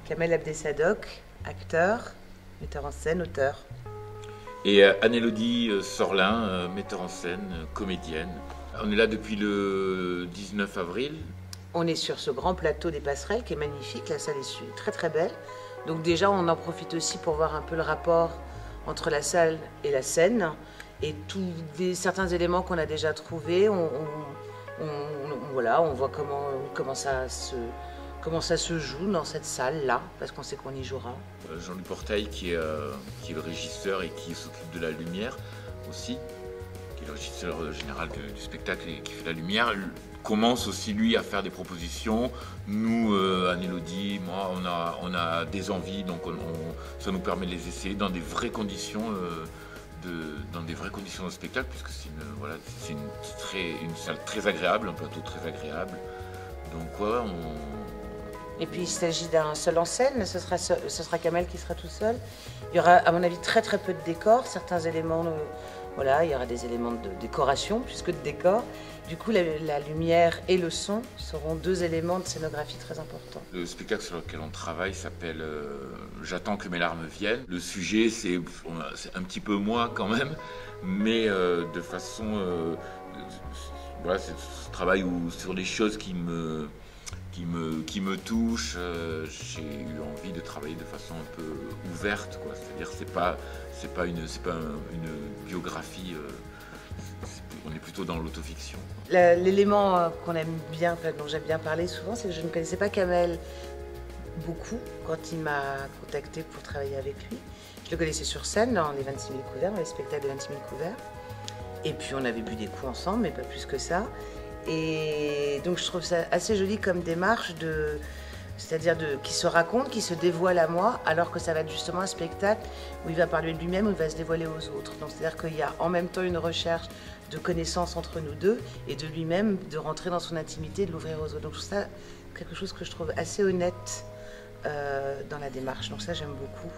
Kamel Abdessadok, acteur, metteur en scène, auteur. Et Anne-Élodie Sorlin, metteur en scène, comédienne. On est là depuis le 19 avril. On est sur ce grand plateau des Passerelles qui est magnifique, la salle est très très belle. Donc déjà on en profite aussi pour voir un peu le rapport entre la salle et la scène et certains éléments qu'on a déjà trouvés. Voilà, on voit comment ça se joue dans cette salle-là, parce qu'on sait qu'on y jouera. Jean-Louis Porteil qui est le régisseur et qui s'occupe de la lumière aussi, qui est le régisseur général du spectacle et qui fait la lumière, commence aussi lui à faire des propositions. Nous, Anne-Élodie, moi, on a des envies, donc ça nous permet de les essayer dans des vraies conditions. Dans des vraies conditions de spectacle, puisque c'est une salle très agréable, un plateau très agréable. Donc voilà, Et puis il s'agit d'un seul en scène, ce sera Kamel qui sera tout seul. Il y aura à mon avis très très peu de décors, certains éléments, voilà, il y aura des éléments de décoration plus que de décor. Du coup la lumière et le son seront deux éléments de scénographie très importants. Le spectacle sur lequel on travaille s'appelle J'attends que mes larmes viennent. Le sujet c'est un petit peu moi quand même, mais de façon... voilà, c'est ce travail sur des choses qui me touchent. J'ai eu envie de travailler de façon un peu ouverte, quoi. C'est-à-dire c'est pas une biographie. On est plutôt dans l'autofiction. L'élément qu'on aime bien, dont j'aime bien parler souvent, c'est que je ne connaissais pas Kamel beaucoup quand il m'a contacté pour travailler avec lui. Je le connaissais sur scène dans les 26 000 couverts, dans les spectacles des 26 000 couverts. Et puis on avait bu des coups ensemble, mais pas plus que ça. Et donc je trouve ça assez joli comme démarche, c'est-à-dire qui se raconte, qui se dévoile à moi, alors que ça va être justement un spectacle où il va parler de lui-même, où il va se dévoiler aux autres. Donc c'est-à-dire qu'il y a en même temps une recherche de connaissances entre nous deux et de lui-même, de rentrer dans son intimité, de l'ouvrir aux autres. Donc ça, quelque chose que je trouve assez honnête dans la démarche. Donc ça, j'aime beaucoup.